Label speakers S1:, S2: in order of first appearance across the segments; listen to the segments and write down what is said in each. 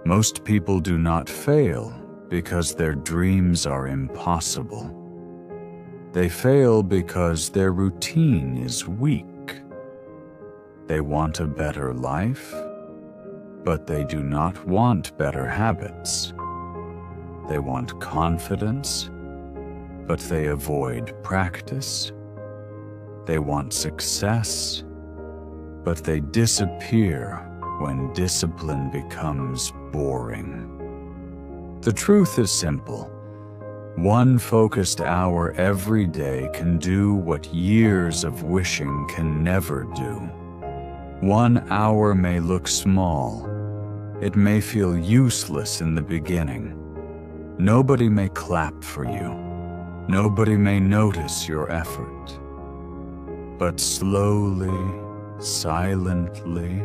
S1: Most people do not fail because their dreams are impossible. They fail because their routine is weak. They want a better life, but they do not want better habits. They want confidence, but they avoid practice. They want success, but they disappear when discipline becomes boring. The truth is simple. One focused hour every day can do what years of wishing can never do. 1 hour may look small. It may feel useless in the beginning. Nobody may clap for you. Nobody may notice your effort. But slowly, silently,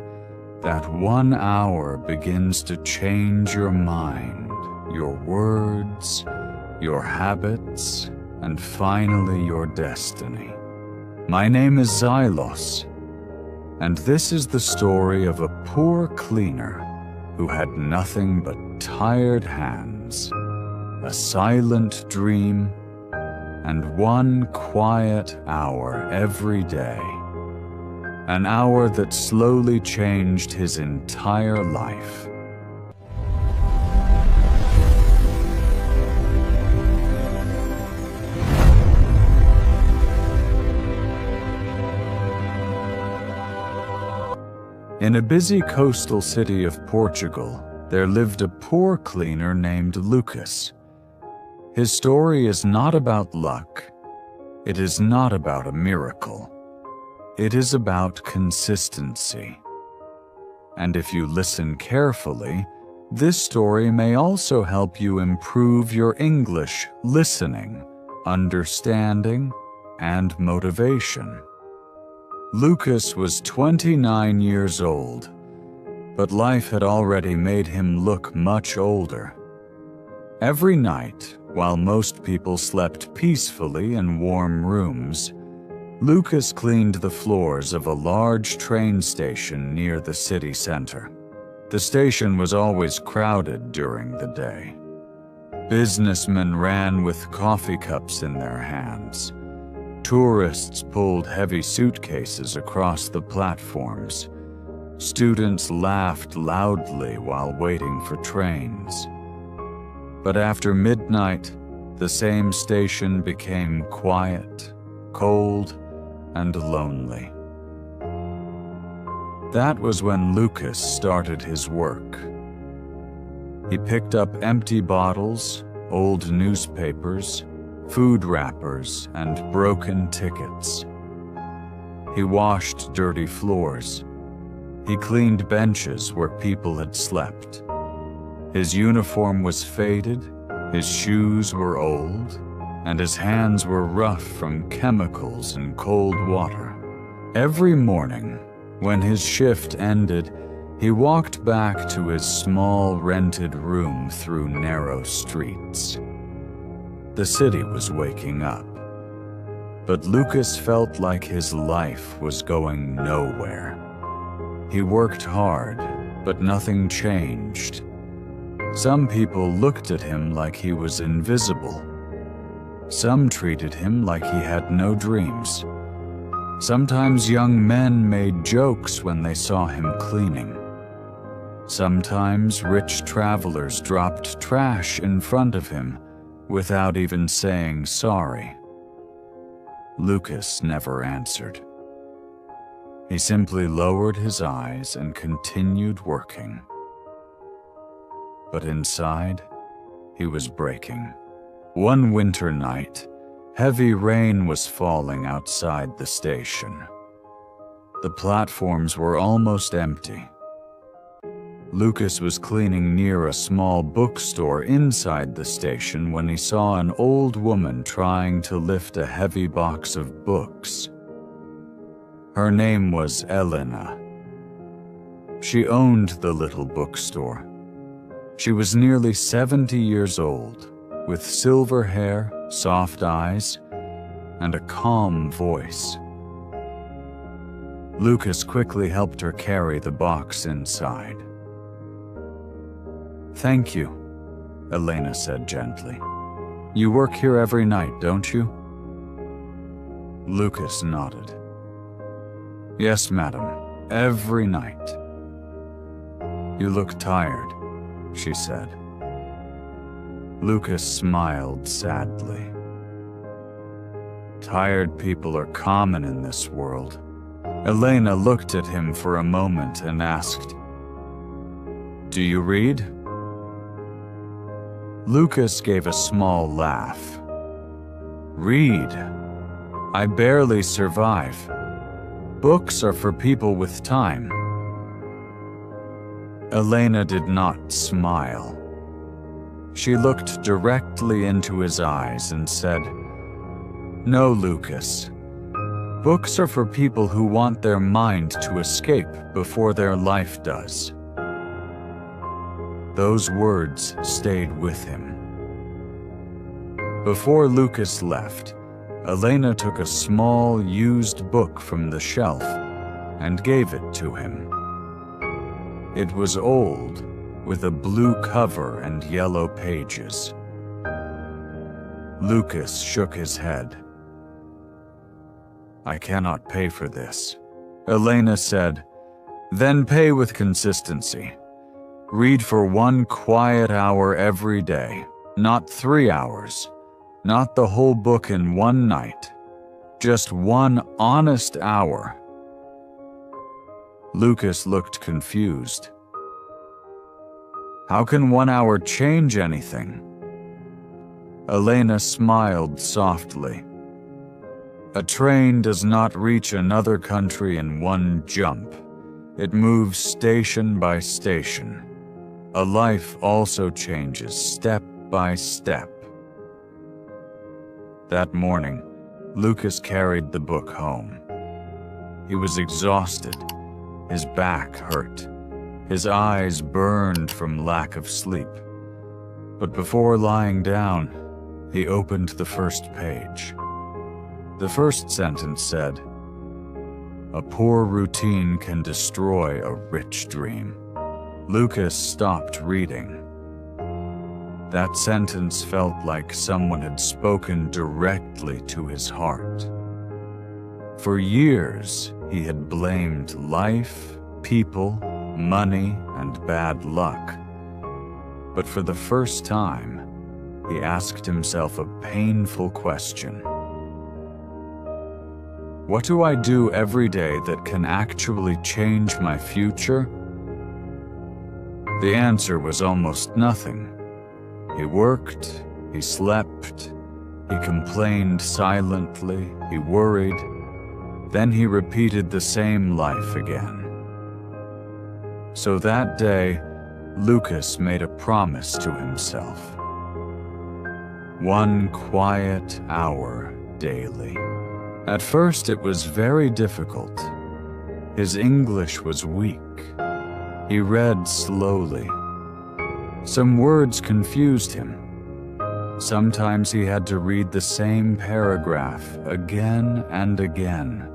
S1: that 1 hour begins to change your mind, your words, your habits, and finally your destiny. My name is Xylos, and this is the story of a poor cleaner who had nothing but tired hands, a silent dream, and 1 quiet hour every day. An hour that slowly changed his entire life. In a busy coastal city of Portugal, there lived a poor cleaner named Lucas. His story is not about luck. It is not about a miracle. It is about consistency. And if you listen carefully, this story may also help you improve your English listening, understanding, and motivation. Lucas was 29 years old, but life had already made him look much older. Every night, while most people slept peacefully in warm rooms, Lucas cleaned the floors of a large train station near the city center. The station was always crowded during the day. Businessmen ran with coffee cups in their hands. Tourists pulled heavy suitcases across the platforms. Students laughed loudly while waiting for trains. But after midnight, the same station became quiet, cold, and lonely. That was when Lucas started his work. He picked up empty bottles, old newspapers, food wrappers, and broken tickets. He washed dirty floors. He cleaned benches where people had slept. His uniform was faded, his shoes were old, and his hands were rough from chemicals and cold water. Every morning, when his shift ended, he walked back to his small rented room through narrow streets. The city was waking up, but Lucas felt like his life was going nowhere. He worked hard, but nothing changed. Some people looked at him like he was invisible. Some treated him like he had no dreams. Sometimes young men made jokes when they saw him cleaning. Sometimes rich travelers dropped trash in front of him without even saying sorry. Lucas never answered. He simply lowered his eyes and continued working. But inside, he was breaking. One winter night, heavy rain was falling outside the station. The platforms were almost empty. Lucas was cleaning near a small bookstore inside the station when he saw an old woman trying to lift a heavy box of books. Her name was Elena. She owned the little bookstore. She was nearly 70 years old, with silver hair, soft eyes, and a calm voice. Lucas quickly helped her carry the box inside. "Thank you," Elena said gently. "You work here every night, don't you?" Lucas nodded. "Yes, madam, every night." "You look tired," she said. Lucas smiled sadly. Tired people are common in this world. Elena looked at him for a moment and asked, "Do you read?" Lucas gave a small laugh. "Read? I barely survive. Books are for people with time." Elena did not smile. She looked directly into his eyes and said, "No, Lucas. Books are for people who want their mind to escape before their life does." Those words stayed with him. Before Lucas left, Elena took a small, used book from the shelf and gave it to him. It was old, with a blue cover and yellow pages. Lucas shook his head. "I cannot pay for this." Elena said, "Then pay with consistency. Read for 1 quiet hour every day, not 3 hours, not the whole book in one night, just 1 honest hour." Lucas looked confused. "How can 1 hour change anything?" Elena smiled softly. "A train does not reach another country in one jump. It moves station by station. A life also changes step by step." That morning, Lucas carried the book home. He was exhausted. His back hurt. His eyes burned from lack of sleep. But before lying down, he opened the first page. The first sentence said, "A poor routine can destroy a rich dream." Lucas stopped reading. That sentence felt like someone had spoken directly to his heart. For years, he had blamed life, people, money, and bad luck. But for the first time, he asked himself a painful question. What do I do every day that can actually change my future? The answer was almost nothing. He worked, he slept, he complained silently, he worried. Then he repeated the same life again. So that day, Lucas made a promise to himself. 1 quiet hour daily. At first, it was very difficult. His English was weak. He read slowly. Some words confused him. Sometimes he had to read the same paragraph again and again.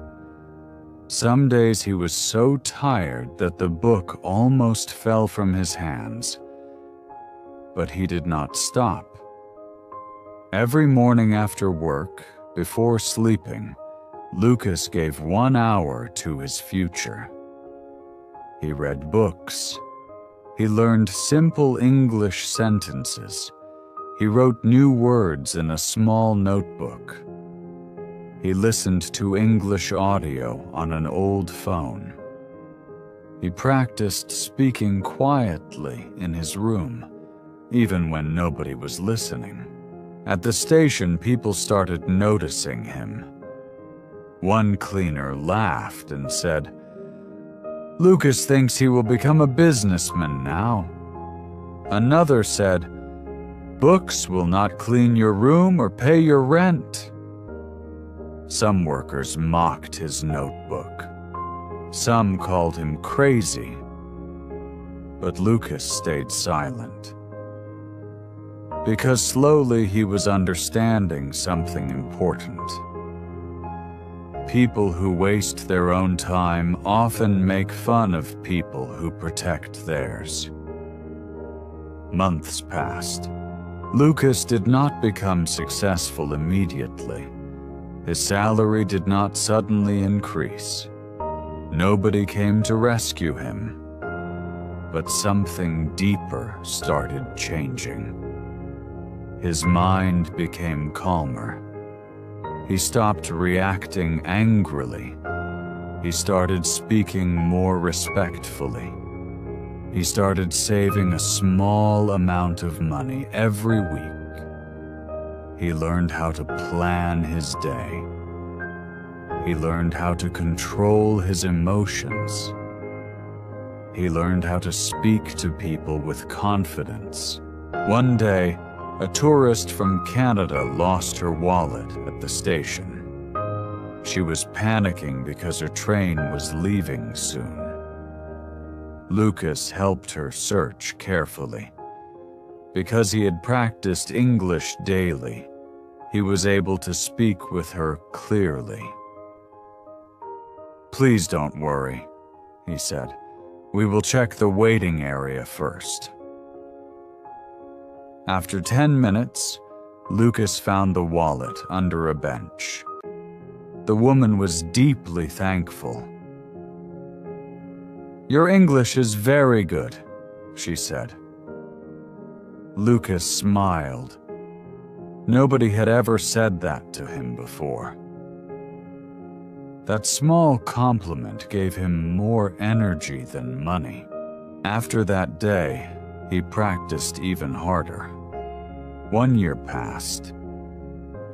S1: Some days he was so tired that the book almost fell from his hands. But he did not stop. Every morning after work, before sleeping, Lucas gave 1 hour to his future. He read books. He learned simple English sentences. He wrote new words in a small notebook. He listened to English audio on an old phone. He practiced speaking quietly in his room, even when nobody was listening. At the station, people started noticing him. One cleaner laughed and said, "Lucas thinks he will become a businessman now." Another said, "Books will not clean your room or pay your rent." Some workers mocked his notebook. Some called him crazy. But Lucas stayed silent. Because slowly he was understanding something important. People who waste their own time often make fun of people who protect theirs. Months passed. Lucas did not become successful immediately. His salary did not suddenly increase. Nobody came to rescue him. But something deeper started changing. His mind became calmer. He stopped reacting angrily. He started speaking more respectfully. He started saving a small amount of money every week. He learned how to plan his day. He learned how to control his emotions. He learned how to speak to people with confidence. One day, a tourist from Canada lost her wallet at the station. She was panicking because her train was leaving soon. Lucas helped her search carefully. Because he had practiced English daily, he was able to speak with her clearly. "Please don't worry," he said. "We will check the waiting area first." After 10 minutes, Lucas found the wallet under a bench. The woman was deeply thankful. "Your English is very good," she said. Lucas smiled. Nobody had ever said that to him before. That small compliment gave him more energy than money. After that day, he practiced even harder. 1 year passed.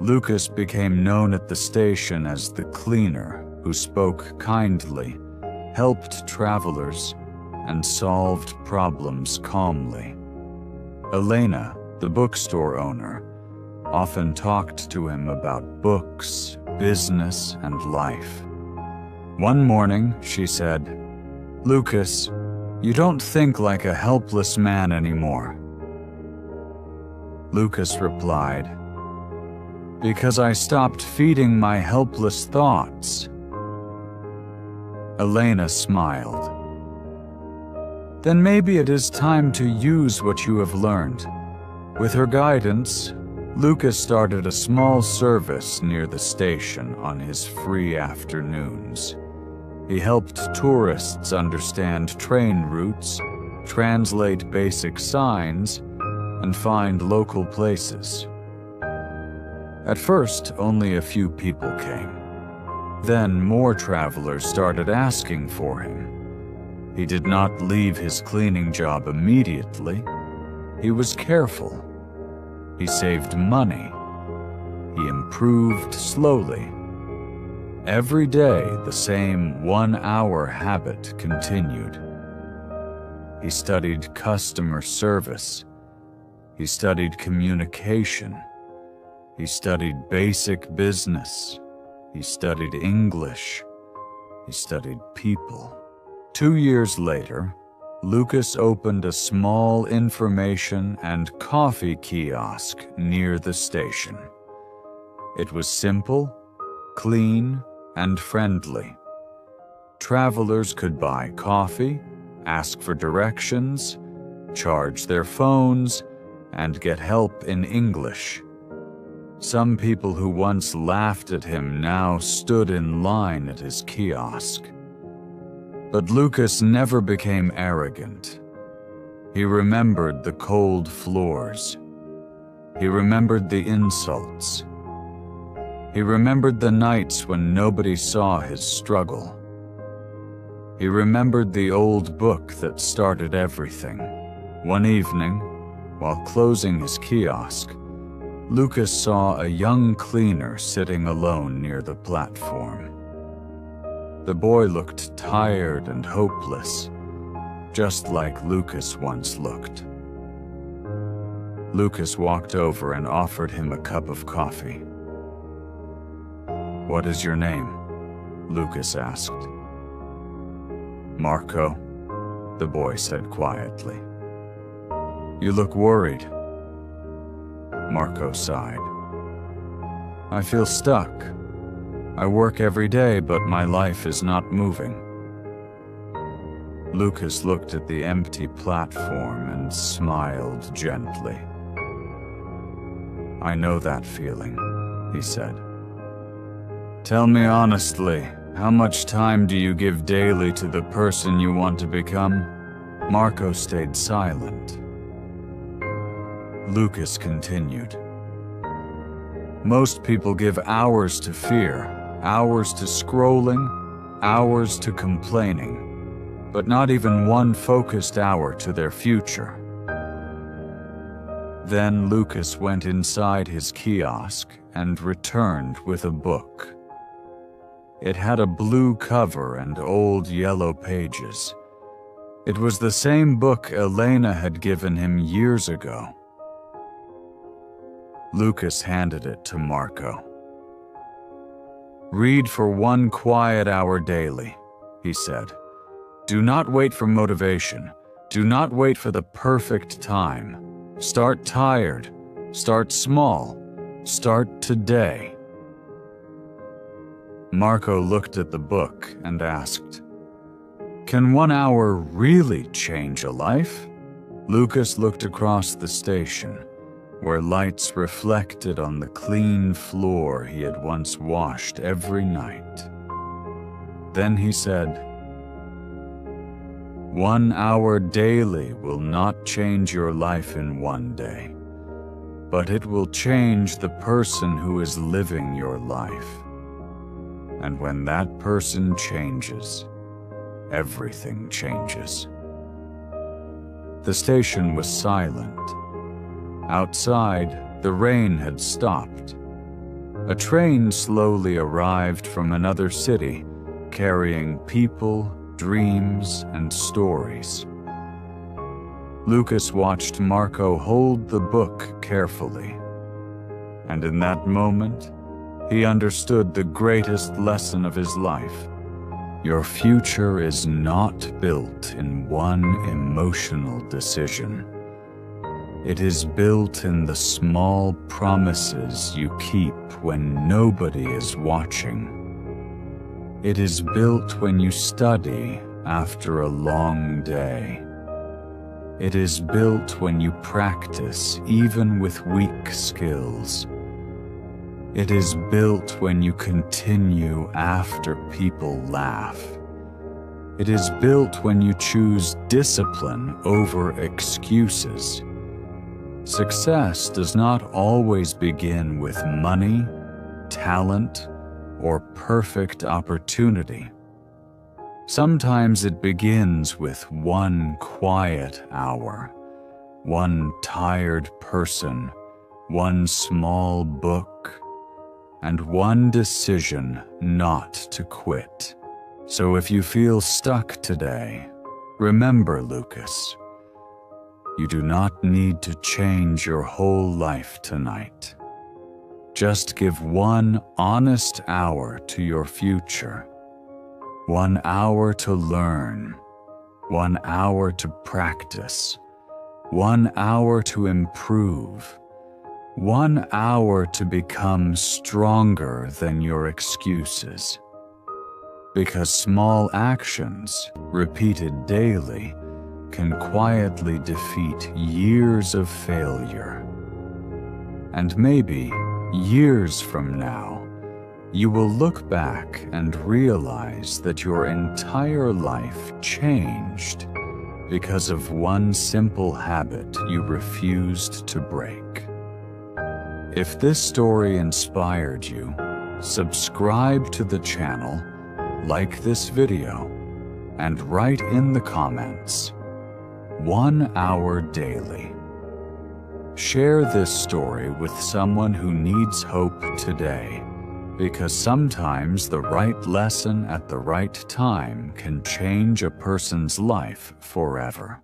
S1: Lucas became known at the station as the cleaner who spoke kindly, helped travelers, and solved problems calmly. Elena, the bookstore owner, often talked to him about books, business, and life. One morning, she said, "Lucas, you don't think like a helpless man anymore." Lucas replied, "Because I stopped feeding my helpless thoughts." Elena smiled. "Then maybe it is time to use what you have learned." With her guidance, Lucas started a small service near the station on his free afternoons. He helped tourists understand train routes, translate basic signs, and find local places. At first, only a few people came. Then more travelers started asking for him. He did not leave his cleaning job immediately. He was careful. He saved money. He improved slowly. Every day, the same 1-hour habit continued. He studied customer service. He studied communication. He studied basic business. He studied English. He studied people. 2 years later, Lucas opened a small information and coffee kiosk near the station. It was simple, clean, and friendly. Travelers could buy coffee, ask for directions, charge their phones, and get help in English. Some people who once laughed at him now stood in line at his kiosk. But Lucas never became arrogant. He remembered the cold floors. He remembered the insults. He remembered the nights when nobody saw his struggle. He remembered the old book that started everything. One evening, while closing his kiosk, Lucas saw a young cleaner sitting alone near the platform. The boy looked tired and hopeless, just like Lucas once looked. Lucas walked over and offered him a cup of coffee. "What is your name?" Lucas asked. "Marco," the boy said quietly. "You look worried." Marco sighed. "I feel stuck. I work every day, but my life is not moving." Lucas looked at the empty platform and smiled gently. "I know that feeling," he said. "Tell me honestly, how much time do you give daily to the person you want to become?" Marco stayed silent. Lucas continued. "Most people give hours to fear, hours to scrolling, hours to complaining, but not even one focused hour to their future." Then Lucas went inside his kiosk and returned with a book. It had a blue cover and old yellow pages. It was the same book Elena had given him years ago. Lucas handed it to Marco. "Read for 1 quiet hour daily," he said. "Do not wait for motivation. Do not wait for the perfect time. Start tired. Start small. Start today." Marco looked at the book and asked, "Can 1 hour really change a life?" Lucas looked across the station, where lights reflected on the clean floor he had once washed every night. Then he said, "1 hour daily will not change your life in 1 day, but it will change the person who is living your life. And when that person changes, everything changes." The station was silent. Outside, the rain had stopped. A train slowly arrived from another city, carrying people, dreams, and stories. Lucas watched Marco hold the book carefully, and in that moment, he understood the greatest lesson of his life. Your future is not built in one emotional decision. It is built in the small promises you keep when nobody is watching. It is built when you study after a long day. It is built when you practice even with weak skills. It is built when you continue after people laugh. It is built when you choose discipline over excuses. Success does not always begin with money, talent, or perfect opportunity. Sometimes it begins with 1 quiet hour, 1 tired person, 1 small book, and 1 decision not to quit. So if you feel stuck today, remember, Lucas, you do not need to change your whole life tonight. Just give 1 honest hour to your future. 1 hour to learn. 1 hour to practice. 1 hour to improve. 1 hour to become stronger than your excuses. Because small actions, repeated daily, can quietly defeat years of failure. And maybe, years from now, you will look back and realize that your entire life changed because of 1 simple habit you refused to break. If this story inspired you, subscribe to the channel, like this video, and write in the comments, 1 hour daily. Share this story with someone who needs hope today, because sometimes the right lesson at the right time can change a person's life forever.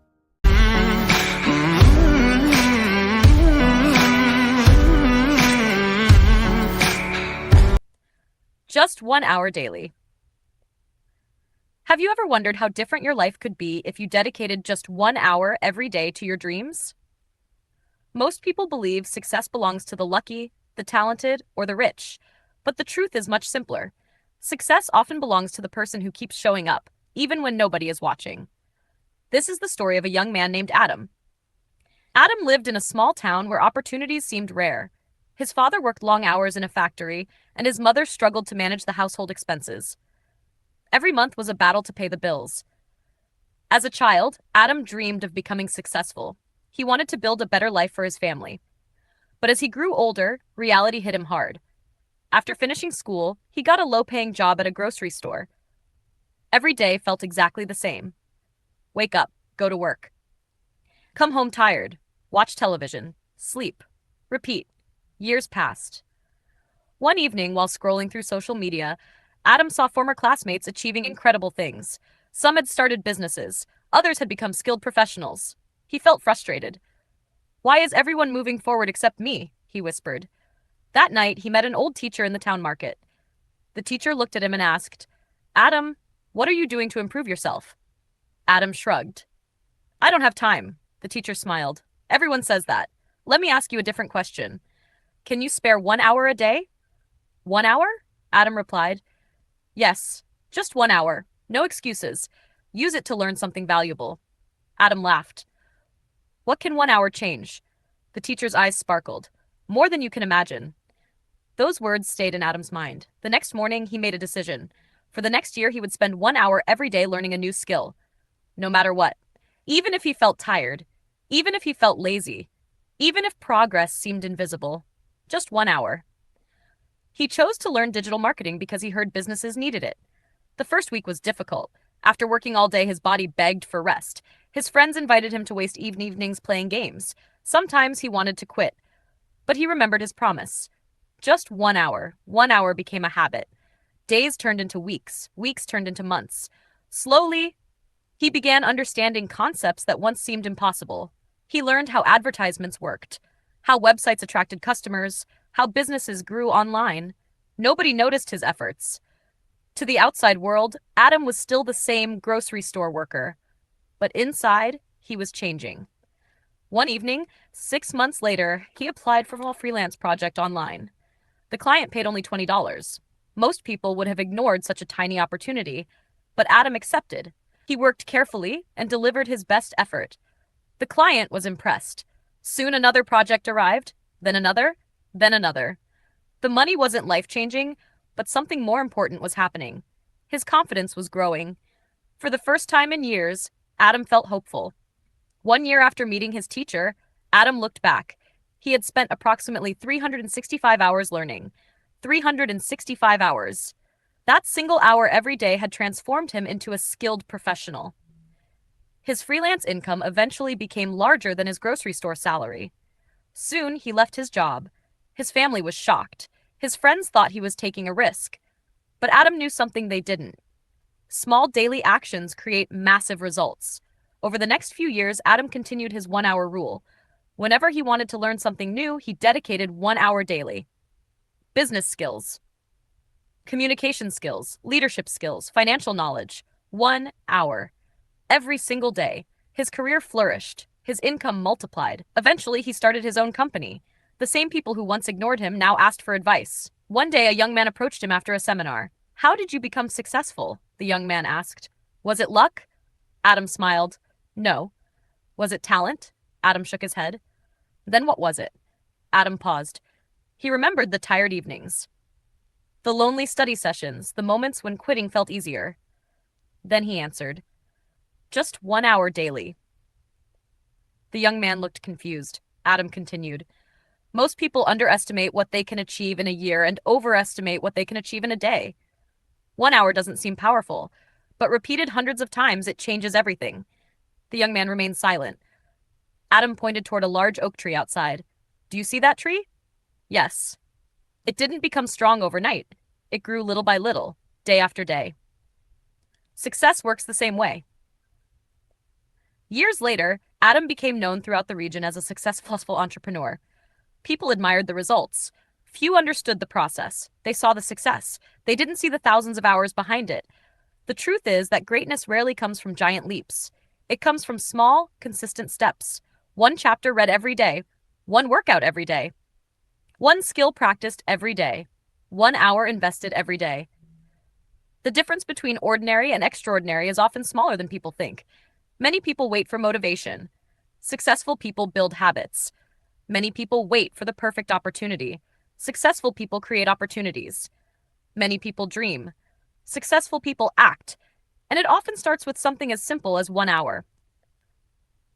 S2: Just 1 hour daily. Have you ever wondered how different your life could be if you dedicated just 1 hour every day to your dreams? Most people believe success belongs to the lucky, the talented, or the rich, but the truth is much simpler. Success often belongs to the person who keeps showing up, even when nobody is watching. This is the story of a young man named Adam. Adam lived in a small town where opportunities seemed rare. His father worked long hours in a factory, and his mother struggled to manage the household expenses. Every month was a battle to pay the bills. As a child, Adam dreamed of becoming successful. He wanted to build a better life for his family. But as he grew older, reality hit him hard. After finishing school, he got a low-paying job at a grocery store. Every day felt exactly the same. Wake up, go to work. Come home tired, watch television, sleep, repeat. Years passed. One evening, while scrolling through social media, Adam saw former classmates achieving incredible things. Some had started businesses, others had become skilled professionals. He felt frustrated. Why is everyone moving forward except me? He whispered. That night, he met an old teacher in the town market. The teacher looked at him and asked, Adam, what are you doing to improve yourself? Adam shrugged. I don't have time. The teacher smiled. Everyone says that. Let me ask you a different question. Can you spare 1 hour a day? 1 hour? Adam replied. Yes, just 1 hour. No excuses. Use it to learn something valuable. Adam laughed. What can 1 hour change? The teacher's eyes sparkled. More than you can imagine. Those words stayed in Adam's mind. The next morning, he made a decision. For the next year, he would spend 1 hour every day learning a new skill. No matter what. Even if he felt tired. Even if he felt lazy. Even if progress seemed invisible. Just 1 hour. He chose to learn digital marketing because he heard businesses needed it. The first week was difficult. After working all day, his body begged for rest. His friends invited him to waste evenings playing games. Sometimes he wanted to quit. But he remembered his promise. Just 1 hour. 1 hour became a habit. Days turned into weeks. Weeks turned into months. Slowly, he began understanding concepts that once seemed impossible. He learned how advertisements worked, how websites attracted customers, how businesses grew online. Nobody noticed his efforts. To the outside world, Adam was still the same grocery store worker. But inside, he was changing. One evening, 6 months later, he applied for a freelance project online. The client paid only $20. Most people would have ignored such a tiny opportunity, but Adam accepted. He worked carefully and delivered his best effort. The client was impressed. Soon another project arrived, then another, then another. The money wasn't life-changing, but something more important was happening. His confidence was growing. For the first time in years, Adam felt hopeful. 1 year after meeting his teacher, Adam looked back. He had spent approximately 365 hours learning. 365 hours. That single hour every day had transformed him into a skilled professional. His freelance income eventually became larger than his grocery store salary. Soon, he left his job. His family was shocked. His friends thought he was taking a risk. But Adam knew something they didn't. Small daily actions create massive results. Over the next few years, Adam continued his 1 hour rule. Whenever he wanted to learn something new, he dedicated 1 hour daily. Business skills, communication skills, leadership skills, financial knowledge. 1 hour. Every single day. His career flourished. His income multiplied. Eventually, he started his own company. The same people who once ignored him now asked for advice. One day, a young man approached him after a seminar. How did you become successful? The young man asked. Was it luck? Adam smiled. No. Was it talent? Adam shook his head. Then what was it? Adam paused. He remembered the tired evenings, the lonely study sessions, the moments when quitting felt easier. Then he answered, just 1 hour daily. The young man looked confused. Adam continued, most people underestimate what they can achieve in a year and overestimate what they can achieve in a day. 1 hour doesn't seem powerful, but repeated hundreds of times, it changes everything. The young man remained silent. Adam pointed toward a large oak tree outside. Do you see that tree? Yes. It didn't become strong overnight. It grew little by little, day after day. Success works the same way. Years later, Adam became known throughout the region as a successful entrepreneur. People admired the results. Few understood the process. They saw the success. They didn't see the thousands of hours behind it. The truth is that greatness rarely comes from giant leaps. It comes from small, consistent steps. One chapter read every day. One workout every day. One skill practiced every day. 1 hour invested every day. The difference between ordinary and extraordinary is often smaller than people think. Many people wait for motivation. Successful people build habits. Many people wait for the perfect opportunity. Successful people create opportunities. Many people dream. Successful people act. And it often starts with something as simple as 1 hour.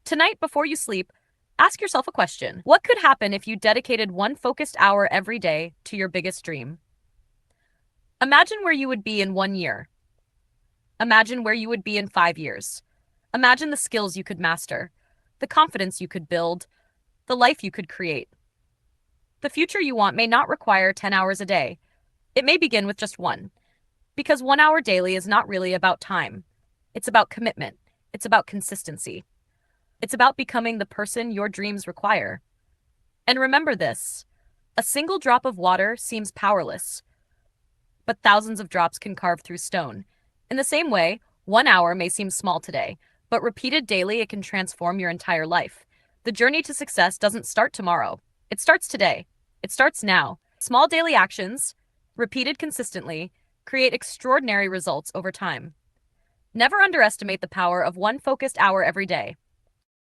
S2: Tonight, before you sleep, ask yourself a question. What could happen if you dedicated one focused hour every day to your biggest dream? Imagine where you would be in 1 year. Imagine where you would be in 5 years. Imagine the skills you could master, the confidence you could build, the life you could create. The future you want may not require 10 hours a day. It may begin with just one. Because 1 hour daily is not really about time. It's about commitment. It's about consistency. It's about becoming the person your dreams require. And remember this, a single drop of water seems powerless, but thousands of drops can carve through stone. In the same way, 1 hour may seem small today, but repeated daily, it can transform your entire life. The journey to success doesn't start tomorrow. It starts today. It starts now. Small daily actions, repeated consistently, create extraordinary results over time. Never underestimate the power of one focused hour every day.